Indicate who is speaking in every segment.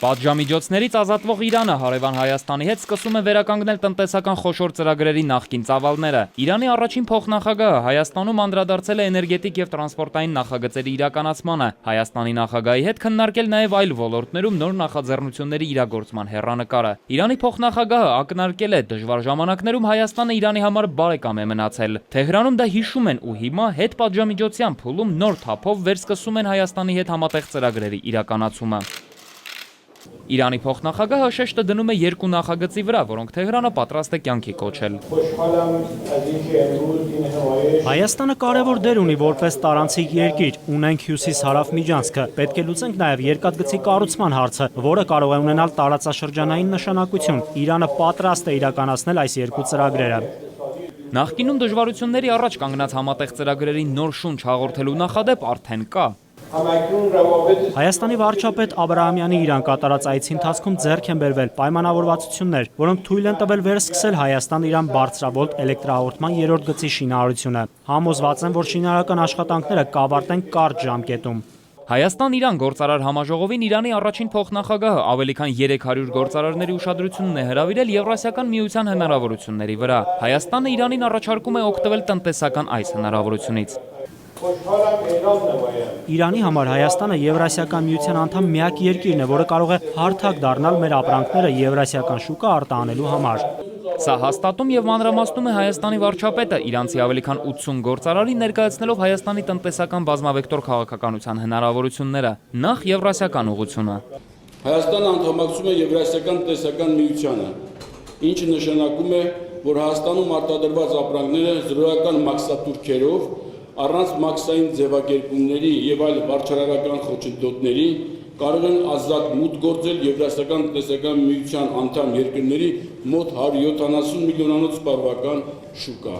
Speaker 1: Պատժամիջոցներից ազատվող Իրանը հարևան Հայաստանի հետ սկսում է վերականգնել տնտեսական խոշոր ծրագրերի նախկին ծավալները։ Իրանի առաջին փոխնախագահը Հայաստանում անդրադարձել է էներգետիկ և տրանսպորտային նախագծերի իրականացմանը։ Հայաստանի նախագահի հետ քննարկել նաև այլ ոլորտներում նոր նախաձեռնությունների իրագործման հեռանկարը։ Իրանի փոխնախագահը ակնարկել է դժվար ժամանակներում Հայաստանը Իրանի համար բարեկամ է մնացել։ Թեհրանում դա հիշում են ու հիմա հետպատժամիջոցյան փուլում նոր թափով վերսկսում են Հայաստանի հետ համատեղ ծրագրերի իրականացումը։ Իրանի փոխնախագահը շեշտը դնում է երկու նախագծի վրա, որոնք Թեհրանը պատրաստ է կյանքի կոչել։
Speaker 2: Հայաստանը կարևոր դեր ունի որպես տարանցիկ երկիր, ունենք հյուսիս-հարավ միջանցքը, պետք է լուծենք նաև երկաթգծի կառուցման հարցը, որը կարող է ունենալ տարածաշրջանային նշանակություն։ Իրանը պատրաստ է իրականացնել այս երկու ծրագրերը։
Speaker 1: Նախկինում դժվարությունների առաջ կանգնած համատեղ ծրագրերի նոր շունչ հաղորդելու նախադեպ արդեն կա։
Speaker 2: Հայաստանի վարչապետ Աբրահամյանի Իրան կատարած այցի ընթացքում ձեռք են բերվել պայմանավորվածություններ, որոնք թույլ են տվել վերսկսել Հայաստան-Իրան բարձրավոլտ էլեկտրահաղորդման երրորդ գծի շինարարությունը։ Համոզված են, որ շինարարական աշխատանքները կավարտեն կարճ ժամկետում։
Speaker 1: Հայաստան-Իրան գործարար համաժողովին Իրանի առաջին փոխնախագահը ավելի քան 300 գործարարների ուշադրությունն է հրավիրել Եվրասիական միության հնարավորությունների վրա։ Հայաստանը Իրանին առաջարկում է օգտվել տնտեսական այս հնարավորությունից։
Speaker 2: Իրանի համար Հայաստանը Եվրասիական միության անդամ միակ երկիրն է, որը կարող է հարթակ դառնալ մեր ապրանքները եվրասիական շուկա արտահանելու համար։
Speaker 1: Սա հաստատում եւ մանրամասնում է Հայաստանի վարչապետը իրանցի ավելի քան 80 գործարարի ներկայացնելով Հայաստանի տնտեսական բազմավեկտոր քաղաքականության հնարավորությունները, նախ եվրասիական ուղղությունը։
Speaker 3: Հայաստանը անդամակցում է Եվրասիական տնտեսական միությանը, ինչը նշանակում է, որ Հայաստանում արտադրված ապրանքները զրոյական մաքսատուրքերով առանց մաքսային ձևակերպումների եւ այլ վարչարարական խոչընդոտների կարող են ազատ մուտք գործել Եվրասիական տնտեսական միության անդամ երկրների մոտ 170 միլիոնանոց սպառողական շուկա։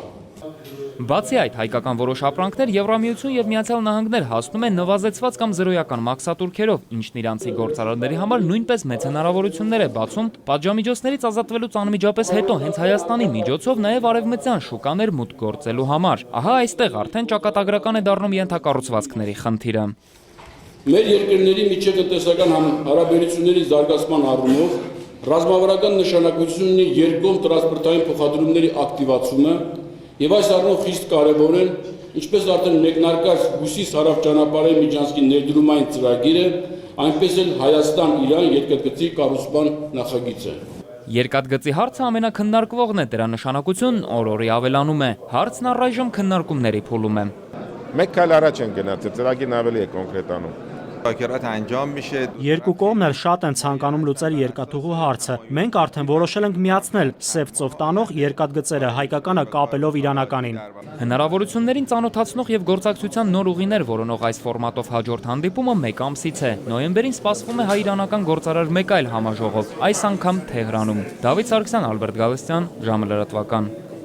Speaker 1: Բացի այդ, հայկական որոշ ապրանքներ Եվրամիություն եւ Միացյալ Նահանգներ հասնում են նվազեցված կամ զրոյական մաքսատուրքերով, ինչն իրանցի գործարարների համար նույնպես մեծ հնարավորություններ է բացում պատժամիջոցներից ազատվելուց անմիջապես հետո հենց Հայաստանի միջոցով նաև արևմտյան շուկաներ մուտք գործելու համար։ Ահա այստեղ արդեն ճակատագրական է դառնում ենթակառուցվածքների խնդիրը։
Speaker 3: Մեր երկրների միջև տնտեսական հարաբերությունների զարգացման առումով ռազմավարական նշանակություն ունի երկկողմ տրանսպորտային փոխադրումների ակտիվացումը եւ այս առումով խիստ կարեւոր են, ինչպես արդեն մեկնարկած հյուսիս-հարավ ճանապարհի միջանցքի ներդրումային ծրագիրը, այնպես էլ Հայաստան-Իրան երկաթգծի կառուցման նախագիծը։
Speaker 1: Երկաթգծի հարցը ամենակննարկվողն է, դրա նշանակությունն օր-օրի ավելանում է։ Հարցն առայժմ քննարկումների փուլում է։
Speaker 4: Մեկ քայլ առաջ են գնացել, ծրագիրն ավելի է կոնկրետանում։
Speaker 2: Երկու կողմն էլ շատ են ցանկանում լուծել երկաթուղու հարցը։ Մենք արդեն որոշել ենք միացնել սև ծով տանող երկաթգծերը հայկականը կապելով իրանականին։
Speaker 1: Հնարավորություններին ծանոթացնող եւ գործակցության նոր ուղիներ որոնող այս ֆորմատով հաջորդ հանդիպումը մեկ ամսից է։ Նոյեմբերին սպասվում է հայ-իրանական գործարար մեկ այլ համաժողով, այս անգամ Թեհրանում։ Դավիթ Սարգսյան, Ալբերտ Գալստյան, ժամը լրատվական։